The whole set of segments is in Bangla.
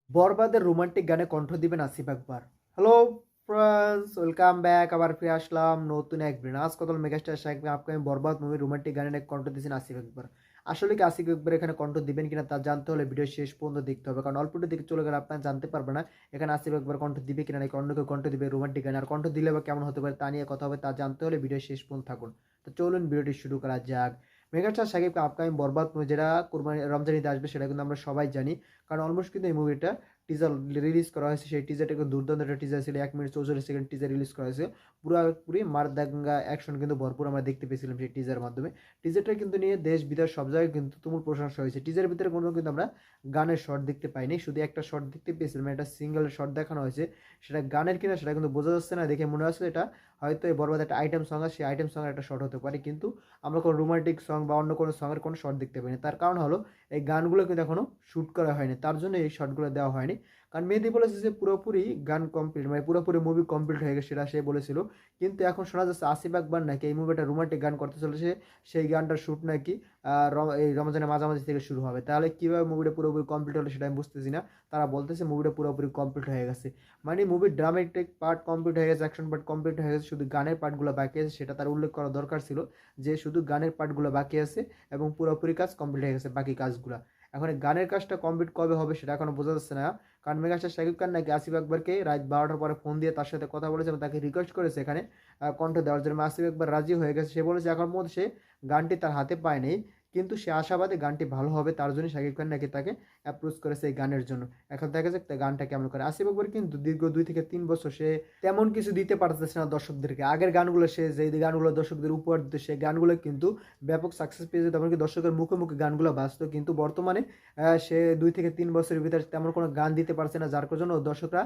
বরবাদের রোমান্টিক গানে কণ্ঠ দিবেন Asif Akbar. Hello friends, welcome back. আবার ফিরে আসলাম নতুন এক ভিডিও। আজ কত megastar Shakib Khan upcoming Borbaad movie romantic গানে নাকি কণ্ঠ দিয়েছেন আসিফ আকবর। আসলে কি আসিফ আকবর এখানে কণ্ঠ দিবেন কিনা তা জানতে হলে ভিডিও শেষ পর্যন্ত দেখতে হবে, কারণ অল্প দিকে চলে গেলে আপনারা জানতে পারবে না এখানে আসিফ আকবর কণ্ঠ দিবে কিনা, নাকি অন্য কেউ কণ্ঠ দিবে রোমান্টিক গানে। আর কণ্ঠ দিলে বা কেমন হতে পারে তা নিয়ে কথা হবে, তা জানতে হলে ভিডিও শেষ পর্যন্ত থাকুন। তো চলুন ভিডিওটি শুরু করা যাক। Megastar Shakib Khan upcoming Borbaad movie যেটা কুরবানি রমজান ঈদে আসবে সেটা কিন্তু আমরা সবাই জানি, কারণ অলমোস্ট কিন্তু এই মুভিটা টিজার রিলিজ করা হয়েছে। সেই টিজারটা কিন্তু দুর্দান্ত একটা টিজার ছিল, 1 মিনিট 44 সেকেন্ড টিজার রিলিজ করা হয়েছে। পুরোপুরি মার দাঙ্গা অ্যাকশন কিন্তু ভরপুর আমরা দেখতে পেয়েছিলাম সেই টিজারের মাধ্যমে। টিজারটা কিন্তু নিয়ে দেশ বিদেশ সব জায়গায় কিন্তু তুমুল প্রশংসা হয়েছে। টিজারের ভিতরে কোনো কিন্তু আমরা গানের শর্ট দেখতে পাইনি, শুধু একটা শর্ট দেখতে পেয়েছিলাম, একটা সিঙ্গেল শর্ট দেখানো হয়েছে। সেটা গানের কিনা সেটা কিন্তু বোঝা যাচ্ছে না, দেখে মনে হচ্ছে এটা হয়তো এই বরবাদ একটা আইটেম সং আছে, সেই আইটেম সঙ্গের একটা শর্ট হতে পারে, কিন্তু আমরা কোনো রোমান্টিক সং বা অন্য কোনো সঙ্গের কোনো শর্ট দেখতে পাইনি। তার কারণ হলো এই গানগুলো কিন্তু এখনও শ্যুট করা হয়নি, তার জন্য এই শর্টগুলো দেওয়া হয়নি। কারণ মেহেদী বলেছে যে পুরোপুরি গান কমপ্লিট, মানে পুরোপুরি মুভি কমপ্লিট হয়ে গেছে, সেটা সে বলেছিল। কিন্তু এখন শোনা যাচ্ছে আসিফ আকবর নাকি এই মুভিটা রোমান্টিক গান করতে চলেছে, সেই গানটার শ্যুট নাকি এই রমজানের মাঝামাঝি থেকে শুরু হবে। তাহলে কীভাবে মুভিটা পুরোপুরি কমপ্লিট হলো সেটা আমি বুঝতেছি না। তারা বলতেছে মুভিটা পুরোপুরি কমপ্লিট হয়ে গেছে, মানে মুভির ড্রামেটিক পার্ট কমপ্লিট হয়ে গেছে, অ্যাকশন পার্ট কমপ্লিট হয়ে গেছে, শুধু গানের পার্টগুলো বাকি আছে। সেটা তার উল্লেখ করা দরকার ছিল যে শুধু গানের পার্টগুলো বাকি আছে এবং পুরোপুরি কাজ কমপ্লিট হয়ে গেছে বাকি কাজগুলো। এখন এই গানের কাজটা কমপ্লিট কবে হবে সেটা এখনো বোঝা যাচ্ছে না, কারণ মেগাস্টার শাকিব খান নাকি আসিফ আকবরকে রাত 12টার পরে ফোন দিয়ে তার সাথে কথা বলেছে এবং তাকে রিকোয়েস্ট করেছে এখানে কণ্ঠ দেওয়ার জন্য। আসিফ আকবর রাজি হয়ে গেছে, সে বলেছে এখন মধ্যে সে গানটি তার হাতে পায়নি, কিন্তু সে আশাবাদী গানটি ভালো হবে, তার জন্য শাকিব খান নাকি তাকে অ্যাপ্রোচ করেছে এই গানের জন্য। এখন দেখা যাক গানটা কেমন করে। আসিফ আকবর কিন্তু দীর্ঘ 2 থেকে 3 বছর সে তেমন কিছু দিতে পারতেছে না দর্শকদেরকে। আগের গানগুলো সে যে গানগুলো দর্শকদের উপহার দিত সেই গানগুলো কিন্তু ব্যাপক সাকসেস পেয়েছে, তেমনকি দর্শকের মুখে মুখে গানগুলো বাজতো, কিন্তু বর্তমানে সে 2 থেকে 3 বছরের ভিতরে তেমন কোনো গান দিতে পারছে না, যার জন্য দর্শকরা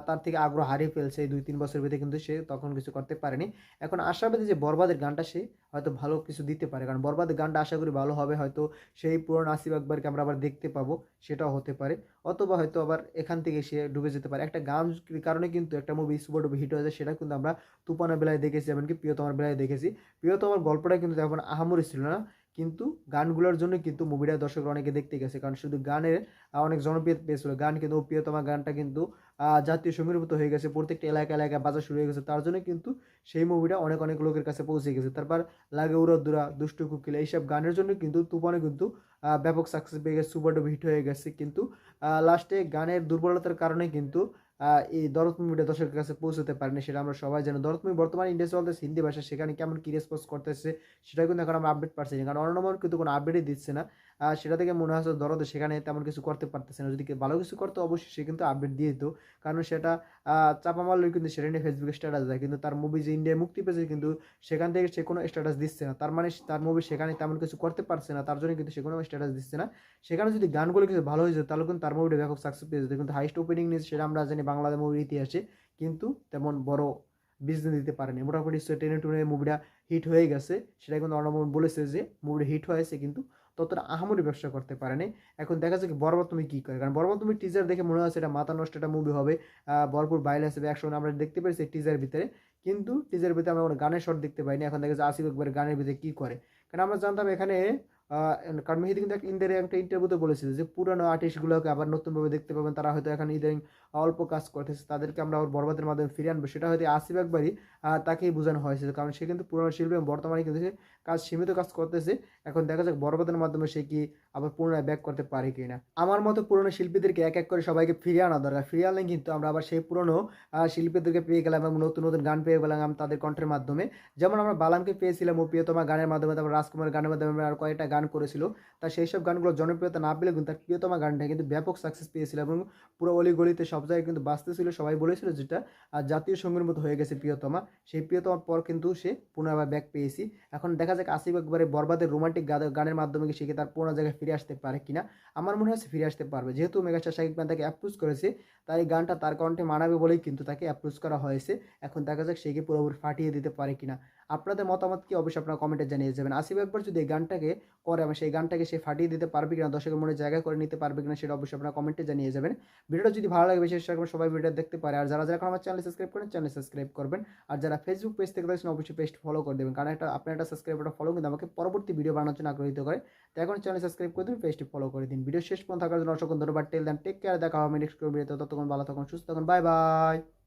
তার থেকে আগ্রহ হারিয়ে ফেলছে। এই 2-3 বছরের ভিতরে কিন্তু সে তখন কিছু করতে পারেনি। এখন আশাবাদী যে বরবাদের গানটা সে হয়তো ভালো কিছু দিতে পারে, কারণ বরবাদের গানটা আশা করি ভালো হবে। হয়তো সেই পুরনো আসিফ আকবরকে আমরা আবার দেখতে পাবো, সেটাও হতে পারে। অথবা হয়তো আবার এখান থেকে সে ডুবে যেতে পারে। একটা গান কারণে কিন্তু একটা মুভি সুপার ডুবে হিট হয়ে যায়, সেটা কিন্তু আমরা তুফানের বেলায় দেখেছি, এমনকি প্রিয়তমার বেলায় দেখেছি। প্রিয়তমার গল্পটা কিন্তু তেমন আহামরি ছিল না, কিন্তু গানগুলোর জন্য কিন্তু মুভিটা দর্শকরা অনেকে দেখতে গেছে, কারণ শুধু গানের অনেক জনপ্রিয়তা পেয়েছিল গান, কিন্তু প্রিয়তমা গানটা কিন্তু জাতীয় সঙ্গীর মতো হয়ে গেছে, প্রত্যেকটা এলাকা এলাকায় বাজা শুরু হয়ে গেছে, তার জন্য কিন্তু সেই মুভিটা অনেক অনেক লোকের কাছে পৌঁছে গেছে। তারপর লাগে উড়াদুরা, দুষ্টু কুকিল, এইসব গানের জন্য কিন্তু তুফানে কিন্তু ব্যাপক সাকসেস পেয়ে গেছে, সুপার ডুপার হিট হয়ে গেছে। কিন্তু লাস্টে গানের দুর্বলতার কারণে কিন্তু এই দরদ মুভিটা দর্শকের কাছে পৌঁছতে পারেনি, সেটা আমরা সবাই জানি। দরদ মুভি বর্তমানে ইন্ডিয়া চলতেছে হিন্দি ভাষা, সেখানে কেমন কী রেসপন্স করতেছে সেটা কিন্তু এখন আমরা আপডেট পাচ্ছি না, কারণ অন্যমন কিন্তু কোনো আপডেটই দিচ্ছে না। সেটা থেকে মনে হচ্ছে দরদ সেখানে তেমন কিছু করতে পারতেছে না। যদি ভালো কিছু করতো অবশ্যই সে কিন্তু আপডেট দিয়ে দিত, কারণ সেটা চাপা মারলেও কিন্তু সেটা নিয়ে ফেসবুকে স্ট্যাটাস দেয়, কিন্তু তার মুভি যে ইন্ডিয়ায় মুক্তি পেয়েছে কিন্তু সেখান থেকে সে কোনো স্ট্যাটাস দিচ্ছে না। তার মানে তার মুভি সেখানে তেমন কিছু করতে পারছে না, তার জন্য কিন্তু সে কোনো স্ট্যাটাস দিচ্ছে না। সেখানে যদি গানগুলো কিছু ভালো হয়ে যেত তাহলে কিন্তু তার মুভিটা ব্যাপক সাকসেস পেয়ে যেত, কিন্তু হাইস্ট ওপেনিং নিয়েছে সেটা আমরা জানি বাংলাদেশ মুভির ইতিহাসে, কিন্তু তেমন বড় বিজনেস দিতে পারেনি। মোটামুটি টেনে টুনে মুভিটা হিট হয়ে গেছে, সেটা কিন্তু অর্ণব বলেছে যে মুভিটা হিট হয়েছে, কিন্তু ততটা আহামরি ব্যবসা করতে পারেনি। এখন দেখা যাচ্ছে বরবাদ তুমি কী করে, কারণ বরবাদ তুমি টিজার দেখে মনে হচ্ছে এটা মাথা নষ্ট একটা মুভি হবে, ভরপুর ভাইলেন্স হবে, অ্যাকশন আমরা দেখতে পেরেছি টিজারের ভিতরে, কিন্তু টিজারের ভিতরে আমরা কোনো গানের শট দেখতে পাইনি। এখন দেখা যাচ্ছে আসিফ আকবর গানের ভিতরে কী করে, কারণ আমরা জানতাম এখানে কারণ মেহেদী কিন্তু ঈদের একটা ইন্টারভিউতে বলেছিল যে পুরানো আর্টিস্টগুলোকে আবার নতুনভাবে দেখতে পাবেন, তারা হয়তো এখন ইদানিং অল্প কাজ করতেছে, তাদেরকে আমরা আবার বরবাদের মাধ্যমে ফিরে আনবো। সেটা হয়তো আসিফ আকবরই তাকেই বোঝানো হয়েছিল, কারণ সে কিন্তু পুরনো শিল্পী এবং বর্তমানে কিন্তু সে কাজ সীমিত কাজ করতেছে। এখন দেখা যাক বরবাদের মাধ্যমে সে কি আবার পুনরায় ব্যাক করতে পারে কি না। আমার মতো পুরনো শিল্পীদেরকে এক এক করে সবাইকে ফিরিয়ে আনা দরকার, ফিরিয়ে আনলে কিন্তু আমরা আবার সেই পুরনো শিল্পীদেরকে পেয়ে গেলাম এবং নতুন নতুন গান পেয়ে গেলাম তাদের কণ্ঠের মাধ্যমে। যেমন আমরা বালামকে পেয়েছিলাম ও প্রিয়তমা গানের মাধ্যমে, তারপর রাজকুমার গানের মাধ্যমে আর কয়েকটা গান করেছিল। তা সেই সব গানগুলো জনপ্রিয়তা না পেলেও কিন্তু তার প্রিয়তমা গানটা কিন্তু ব্যাপক সাকসেস পেয়েছিল এবং পুরো অলিগলিতে সব জায়গায় কিন্তু বাঁচতেছিল, সবাই বলেছিল যেটা জাতীয় সঙ্গীর মতো হয়ে গেছে প্রিয়তমা। সেই প্রিয়তমার পর কিন্তু সে পুনরায় ব্যাক পেয়েছি। এখন দেখা যাক আসিফ একবারে বরবাদের রোমান্টিক গানের মাধ্যমে সে কি তার পুরোনো জায়গায় ফিরে আসতে পারে কিনা। আমার মনে হচ্ছে ফিরে আসতে পারবে, যেহেতু মেগাস্টার শাকিব খান তাকে অ্যাপ্রোচ করেছে, তাই এই গানটা তার কণ্ঠে মানাবে বলেই কিন্তু তাকে অ্যাপ্রোচ করা হয়েছে। এখন দেখা যাক সে কি পুরোপুরি ফাটিয়ে দিতে পারে কিনা। আপনাদের মতামত কি অবশ্যই আপনারা কমেন্টে জানিয়ে যাবেন। আসিফ আকবর যদি এই গানটাকে করে এবং সেই গানটাকে সে ফাটিয়ে দিতে পারবে কিনা, দর্শকের মনে জায়গা করে নিতে পারবে কিনা, সেটা অবশ্যই আপনারা কমেন্টে জানিয়ে যাবেন। ভিডিওটা যদি ভালো লাগে বিশেষ করে সবাই ভিডিও দেখতে পারে। আর যারা এখন আমার চ্যানেল সাবস্ক্রাইব করেন, চ্যানেল সাবস্ক্রাইব করবেন। আর যারা ফেসবুক পেজ থেকে দেখছেন অবশ্যই পেজটি ফলো করে দেবেন, কারণ আপনার একটা সাবস্ক্রাইব একটা ফলো কিন্তু আমাকে পরবর্তী ভিডিও বানানোর জন্য আগ্রহীত করে। তো এখন চ্যানেল সাবস্ক্রাইব করে দিন, পেজটি ফলো করে দিন। ভিডিও শেষ পর্যন্ত থাকার জন্য অসংখ্য ধন্যবাদ। টেল দেন টেক কেয়ার, দেখা হবে নেক্সট ভিডিওতে। ততক্ষণ ভালো থাকুন, সুস্থ থাকুন, বাই বাই।